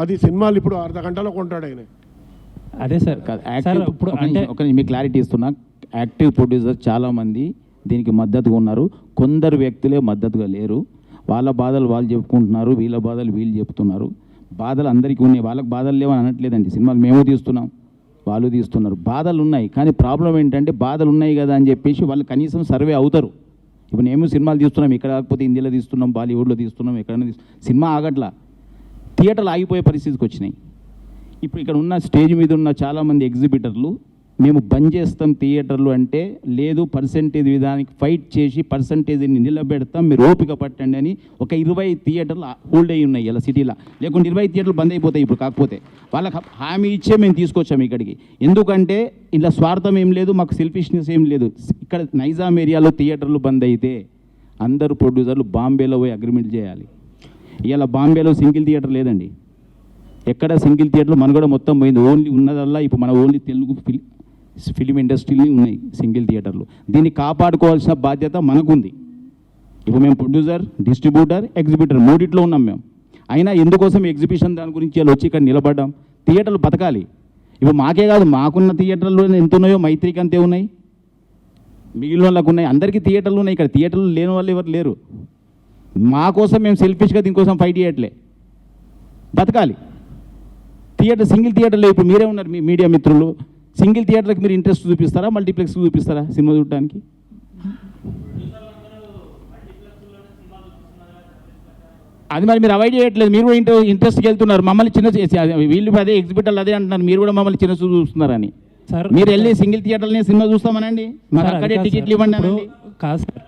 10 సినిమాలు ఇప్పుడు అర్ధ గంటలో కొంటాడు ఆయన. అదే సార్ సార్ ఇప్పుడు అంటే ఒక మీకు క్లారిటీ ఇస్తున్నా, యాక్టివ్ ప్రొడ్యూసర్ చాలామంది దీనికి మద్దతుగా ఉన్నారు, కొందరు వ్యక్తులే మద్దతుగా లేరు. వాళ్ళ బాధలు వాళ్ళు చెప్పుకుంటున్నారు, వీళ్ళ బాధలు వీళ్ళు చెప్తున్నారు. బాధలు అందరికీ ఉన్నాయి, వాళ్ళకి బాధలు లేవని అనట్లేదండి. సినిమాలు మేము తీస్తున్నాం, వాళ్ళు తీస్తున్నారు, బాధలు ఉన్నాయి. కానీ ప్రాబ్లం ఏంటంటే బాధలు ఉన్నాయి కదా అని చెప్పేసి వాళ్ళు కనీసం సర్వే అవుతారు. ఇప్పుడు మేము సినిమాలు తీస్తున్నాం, ఇక్కడ కాకపోతే హిందీలో తీస్తున్నాం, బాలీవుడ్లో తీస్తున్నాం, ఎక్కడైనా సినిమా ఆగట్లా, థియేటర్లు ఆగిపోయే పరిస్థితికి వచ్చినాయి. ఇప్పుడు ఇక్కడ ఉన్న స్టేజ్ మీద ఉన్న చాలామంది ఎగ్జిబిటర్లు మేము బంద్ చేస్తాం థియేటర్లు అంటే, లేదు పర్సంటేజ్ విధానికి ఫైట్ చేసి పర్సంటేజ్ని నిలబెడతాం, మీరు ఓపిక పట్టండి అని ఒక 20 థియేటర్లు హోల్డ్ అయ్యి ఉన్నాయి ఇలా సిటీలో. లేకుంటే 20 థియేటర్లు బంద్ అయిపోతాయి ఇప్పుడు. కాకపోతే వాళ్ళకి హామీ ఇచ్చే మేము తీసుకొచ్చాము ఇక్కడికి. ఎందుకంటే ఇలా స్వార్థం ఏం లేదు, మాకు సెల్ఫిష్నెస్ ఏం లేదు. ఇక్కడ నైజాం ఏరియాలో థియేటర్లు బంద్ అయితే అందరు ప్రొడ్యూసర్లు బాంబేలో పోయి అగ్రిమెంట్ చేయాలి. ఇలా బాంబేలో సింగిల్ థియేటర్ లేదండి, ఎక్కడ సింగిల్ థియేటర్లు మనుగడ మొత్తం పోయింది. ఓన్లీ ఉన్నదల్లా ఇప్పుడు మన ఓన్లీ తెలుగు ఫిలిం ఇండస్ట్రీలు ఉన్నాయి సింగిల్ థియేటర్లు. దీన్ని కాపాడుకోవాల్సిన బాధ్యత మనకుంది. ఇప్పుడు మేము ప్రొడ్యూసర్, డిస్ట్రిబ్యూటర్, ఎగ్జిబిటర్ మూడిట్లో ఉన్నాం మేము. అయినా ఎందుకోసం ఎగ్జిబిషన్ దాని గురించి ఇలా వచ్చి ఇక్కడ నిలబడ్డాం. థియేటర్లు బతకాలి. ఇప్పుడు మాకే కాదు, మాకున్న థియేటర్లు ఎంత ఉన్నాయో మైత్రికి అంతే ఉన్నాయి, మిగిలిన వాళ్ళకు ఉన్నాయి, అందరికీ థియేటర్లు ఉన్నాయి. ఇక్కడ థియేటర్లు లేని వాళ్ళు ఎవరు లేరు. మా కోసం మేము సెల్ఫిష్గా దీనికోసం ఫైట్ చేయట్లే, బతకాలి. థియేటర్ సింగిల్ థియేటర్లో ఇప్పుడు మీరే ఉన్నారు, మీ మీడియా మిత్రులు, సింగిల్ థియేటర్కి మీరు ఇంట్రెస్ట్ చూపిస్తారా, మల్టీప్లెక్స్కి చూపిస్తారా సినిమా చూడటానికి? అది మరి మీరు అవాయిడ్ చేయట్లేదు, మీరు కూడా ఇంట్రెస్ట్కి వెళ్తున్నారు. మమ్మల్ని చిన్న వీళ్ళు అదే ఎగ్జిబిటర్లు అదే అంటున్నారు, మీరు కూడా మమ్మల్ని చిన్న చూస్తున్నారని. మీరు వెళ్ళి సింగిల్ థియేటర్ని సినిమా చూస్తామనండి, మరి అక్కడే టికెట్లు ఇవ్వండి అనండి. కాదు సార్,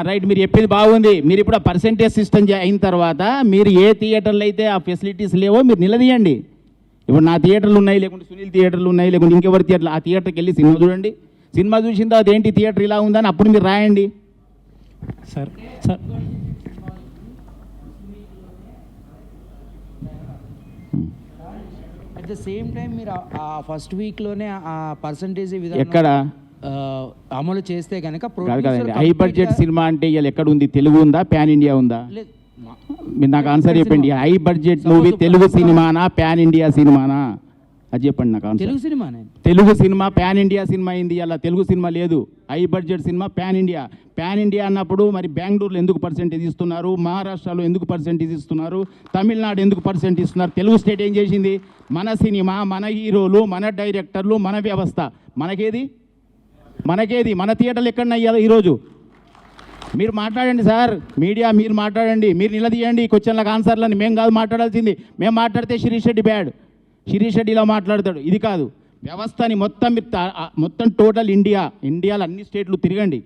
రైట్, మీరు చెప్పేది బాగుంది. మీరు ఇప్పుడు ఆ పర్సెంటేజ్ సిస్టమ్ అయిన తర్వాత మీరు ఏ థియేటర్లు అయితే ఆ ఫెసిలిటీస్ లేవో మీరు నిలదీయండి. ఇప్పుడు నా థియేటర్లు ఉన్నాయి, లేకుంటే సునీల్ థియేటర్లు ఉన్నాయి, లేకుంటే ఇంకెవరి థియేటర్లు, ఆ థియేటర్కి వెళ్ళి సినిమా చూడండి. సినిమా చూసిన తర్వాత ఏంటి థియేటర్ ఇలా ఉందని అప్పుడు మీరు రాయండి. Sir sir at the same time మీరు ఆ ఫస్ట్ వీక్లోనే ఆ పర్సంటేజ్ ఎక్కడ అమలు చేస్తే కనుక హై బడ్జెట్ సినిమా అంటే ఇవాళ ఎక్కడ ఉంది? తెలుగు ఉందా, ప్యాన్ ఇండియా ఉందా? మీరు నాకు ఆన్సర్ చెప్పండి. హై బడ్జెట్ మూవీ తెలుగు సినిమానా, ప్యాన్ ఇండియా సినిమానా? అది చెప్పండి నాకు ఆన్సర్. తెలుగు సినిమానే. Telugu cinema pan India cinema అయింది, అలా తెలుగు సినిమా లేదు. High budget cinema pan India. Pan India అన్నప్పుడు మరి బెంగళూరులో ఎందుకు పర్సెంటేజ్ ఇస్తున్నారు, మహారాష్ట్రలో ఎందుకు పర్సెంటేజ్ ఇస్తున్నారు, తమిళనాడు ఎందుకు పర్సెంట్ ఇస్తున్నారు? తెలుగు స్టేట్ ఏం చేసింది? మన సినిమా, మన హీరోలు, మన డైరెక్టర్లు, మన వ్యవస్థ. మనకేది? మన థియేటర్లు ఎక్కడన్నా ఈరోజు? మీరు మాట్లాడండి సార్, మీడియా మీరు మాట్లాడండి, మీరు నిలదీయండి క్వశ్చన్లకు ఆన్సర్లని. మేము కాదు మాట్లాడాల్సింది. మేము మాట్లాడితే శిరీష్ రెడ్డి బ్యాడ్, శిరీష్ రెడ్డి ఇలా మాట్లాడతాడు. ఇది కాదు, వ్యవస్థని మొత్తం టోటల్ ఇండియాలో అన్ని స్టేట్లు తిరగండి,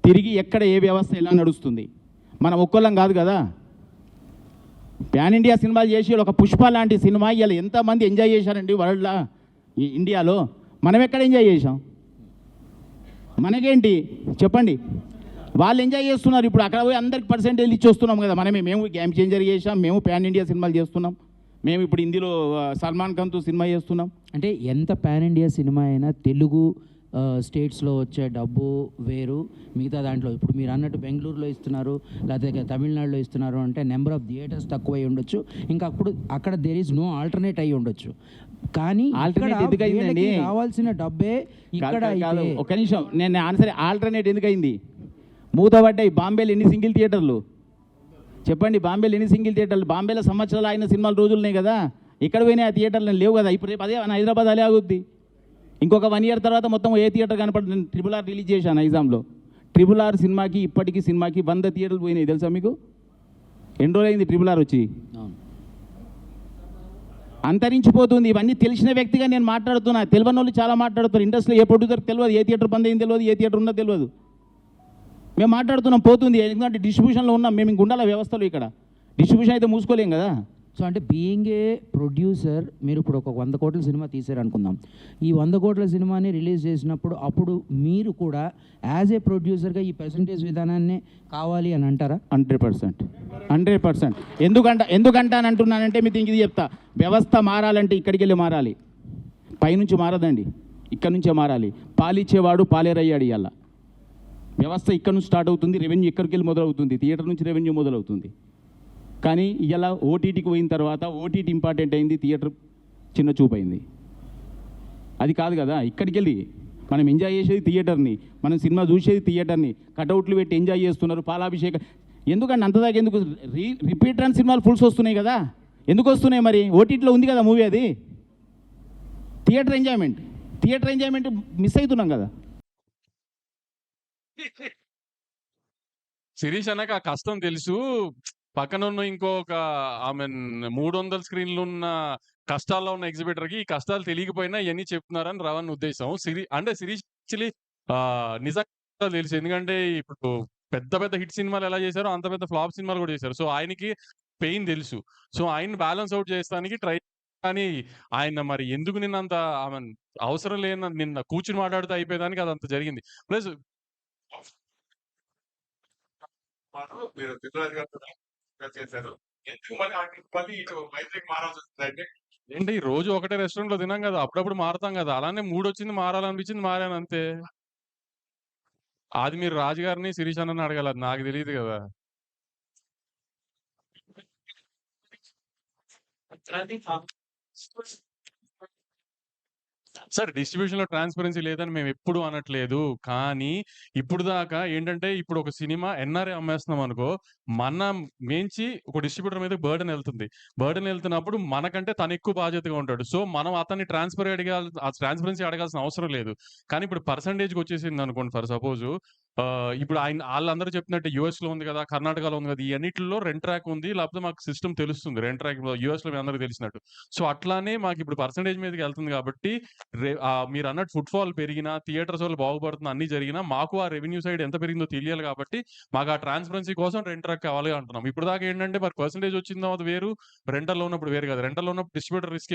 తిరిగి ఎక్కడ ఏ వ్యవస్థ ఎలా నడుస్తుంది. మనం ఒక్కళ్ళం కాదు కదా. ప్యాన్ ఇండియా సినిమాలు చేసి ఒక పుష్ప లాంటి సినిమా ఇలా ఎంతమంది ఎంజాయ్ చేశారండి వరల్డ్లో, ఇండియాలో. మనం ఎక్కడ ఎంజాయ్ చేసాం? మనకేంటి చెప్పండి? వాళ్ళు ఎంజాయ్ చేస్తున్నారు. ఇప్పుడు అక్కడ పోయి అందరికి పర్సెంటేజ్ ఇచ్చి వస్తున్నాం కదా. మేము గేమ్ చేంజర్ చేసాం, మేము ప్యాన్ ఇండియా సినిమాలు చేస్తున్నాం, మేము ఇప్పుడు హిందీలో సల్మాన్ ఖాన్తో సినిమా చేస్తున్నాం. అంటే ఎంత పాన్ ఇండియా సినిమా అయినా తెలుగు స్టేట్స్లో వచ్చే డబ్బు వేరు, మిగతా దాంట్లో ఇప్పుడు మీరు అన్నట్టు బెంగళూరులో ఇస్తున్నారు, లేకపోతే తమిళనాడులో ఇస్తున్నారు అంటే నెంబర్ ఆఫ్ థియేటర్స్ తక్కువ అయి ఉండొచ్చు, ఇంకా అక్కడ దేర్ ఈజ్ నో ఆల్టర్నేట్ అయి ఉండొచ్చు. కానీ రావాల్సిన డబ్బే ఇక్కడ. ఒక నిమిషం, నేను ఆన్సర్. ఆల్టర్నేట్ ఎందుకయింది? మూతపడ్డాయి. బాంబేలో ఎన్ని సింగిల్ థియేటర్లు చెప్పండి? బాంబేలో ఎన్ని సింగిల్ థియేటర్లు? బాంబేలో సంవత్సరాలు అయిన సినిమాలు రోజులున్నాయి కదా, ఇక్కడ పోయినాయి ఆ థియేటర్లు లేవు కదా. ఇప్పుడు రేపు అదే హైదరాబాద్ అలే ఆగుద్ది. ఇంకొక 1 year తర్వాత మొత్తం ఏ థియేటర్ కనపడుతుంది? నేను RRR రిలీజ్ చేశాను నైజాంలో. RRR సినిమాకి ఇప్పటికీ సినిమాకి 100 థియేటర్లు పోయినాయి తెలుసా మీకు? ఎన్ని రోజులైంది RRR వచ్చి? అంతరించిపోతుంది. ఇవన్నీ తెలిసిన వ్యక్తిగా నేను మాట్లాడుతున్నా, తెలియని వాళ్ళు చాలా మాట్లాడుతున్నారు. ఇండస్ట్రీలో ఏ ప్రొడ్యూసర్కి తెలియదు, ఏ థియేటర్ బంద్ అయింది తెలియదు, ఏ థియేటర్ ఉన్నదో తెలియదు. మేము మాట్లాడుతున్నాం, పోతుంది. ఎందుకంటే డిస్ట్రిబ్యూషన్లో ఉన్నాం మేము, ఇంక ఉండాలి వ్యవస్థలో. ఇక్కడ డిస్ట్రిబ్యూషన్ అయితే మూసుకోలేం కదా. సో అంటే బీయింగ్ ఏ ప్రొడ్యూసర్, మీరు ఇప్పుడు ఒక 100 కోట్ల సినిమా తీసారనుకుందాం. ఈ 100 కోట్ల సినిమాని రిలీజ్ చేసినప్పుడు అప్పుడు మీరు కూడా యాజ్ ఏ ప్రొడ్యూసర్గా ఈ పర్సంటేజ్ విధానాన్ని కావాలి అని అంటారా? 100%. ఎందుకంటే అని అంటున్నానంటే మీకు ఇది చెప్తా. వ్యవస్థ మారాలంటే ఇక్కడికి వెళ్ళి మారాలి, పైనుంచి మారదండి, ఇక్కడ నుంచే మారాలి. పాలిచ్చేవాడు పాలేరయ్యాడు. ఇవాళ వ్యవస్థ ఇక్కడ నుంచి స్టార్ట్ అవుతుంది, రెవెన్యూ ఎక్కడికి వెళ్ళి మొదలవుతుంది, థియేటర్ నుంచి రెవెన్యూ మొదలవుతుంది. కానీ ఇలా ఓటీటీకి పోయిన తర్వాత ఓటీటీ ఇంపార్టెంట్ అయింది, థియేటర్ చిన్న చూపైంది. అది కాదు కదా, ఇక్కడికి వెళ్ళి మనం ఎంజాయ్ చేసేది థియేటర్ని, మనం సినిమా చూసేది థియేటర్ని, కటౌట్లు పెట్టి ఎంజాయ్ చేస్తున్నారు, పాలాభిషేకం. ఎందుకంటే అంతదాకా ఎందుకు రిపీట్ రన్ సినిమాలు ఫుల్స్ వస్తున్నాయి కదా, ఎందుకు వస్తున్నాయి మరి? ఓటీటీలో ఉంది కదా మూవీ, అది థియేటర్ ఎంజాయ్మెంట్ మిస్ అవుతున్నాం కదా. శిరీష్ అన్నకు ఆ కష్టం తెలుసు. పక్కన ఉన్న ఇంకొక ఆమె 300 స్క్రీన్లు ఉన్న కష్టాల్లో ఉన్న ఎగ్జిబిటర్ కి ఈ కష్టాలు తెలియకపోయినా ఇవన్నీ చెప్తున్నారని రవణ్ ఉద్దేశం. శిరీష్ యాక్చువల్లీ నిజంగా తెలుసు. ఎందుకంటే ఇప్పుడు పెద్ద పెద్ద హిట్ సినిమాలు ఎలా చేశారో అంత పెద్ద ఫ్లాప్ సినిమాలు కూడా చేశారు. సో ఆయనకి పెయిన్ తెలుసు. సో ఆయన బ్యాలెన్స్ అవుట్ చేస్తానికి ట్రై. కానీ ఆయన మరి ఎందుకు నిన్నంత అవసరం లేని నిన్న కూర్చుని మాట్లాడుతూ అయిపోయేదానికి అదంత జరిగింది. ప్లస్ మీరు తిరుపతి గారు చేశారు. ఎందుకు మళ్ళీ ఇటు వైజాగ్ మారాల్సి వచ్చిందంటే ఏంటి రోజు ఒకటే రెస్టారెంట్ లో తినాం కదా, అప్పుడప్పుడు మారుతాం కదా. అలానే మూడు వచ్చింది, మారాలనిపించింది, మారాను అంతే. అది మీరు రాజు గారిని శిరీష్ అన్నని అడగాలి, అది నాకు తెలియదు కదా. సార్ డిస్ట్రిబ్యూషన్ లో ట్రాన్స్పరెన్సీ లేదని మేము ఎప్పుడు అనట్లేదు. కానీ ఇప్పుడు దాకా ఏంటంటే ఇప్పుడు ఒక సినిమా ఎన్ఆర్ఏ అమ్మేస్తున్నాం అనుకో, మన మేంచి ఒక డిస్ట్రిబ్యూటర్ మీద బర్డెన్ వెళ్తున్నప్పుడు మనకంటే తను ఎక్కువ బాధ్యతగా ఉంటాడు. సో మనం అతన్ని ట్రాన్స్పరెన్సీ అడగాల్సిన అవసరం లేదు. కానీ ఇప్పుడు పర్సంటేజ్కి వచ్చేసింది అనుకోండి, ఫర్ సపోజ్ ఇప్పుడు వాళ్ళందరూ చెప్పినట్టు యూఎస్ లో ఉంది కదా, కర్ణాటకలో ఉంది కదా, ఈ అన్నిటిలో రెంట్ ట్రాక్ ఉంది, లేకపోతే మాకు సిస్టమ్ తెలుస్తుంది రెంట్ ట్రాక్ యూఎస్ లో మీ అందరికీ తెలిసినట్టు. సో అట్లానే మాకు ఇప్పుడు పర్సంటేజ్ మీదకి వెళ్తుంది కాబట్టి మీరు అన్నట్టు ఫుట్ఫాల్ పెరిగినా, థియేటర్స్ వాళ్ళు బాగుపడుతున్నా, అన్ని జరిగినా మాకు ఆ రెవెన్యూ సైడ్ ఎంత పెరిగిందో తెలియాలి. కాబట్టి మాకు ఆ ట్రాన్స్పరెన్సీ కోసం రెంట్ ట్రాక్ కావాలి అంటున్నాం. ఇప్పుడు దాకా ఏంటంటే మరి పర్సంటేజ్ వచ్చిన తర్వాత వేరు, రెంటల్లో ఉన్నప్పుడు వేరు కదా. రెంటల్లో ఉన్నప్పుడు డిస్ట్రిబ్యూటర్ రిస్క్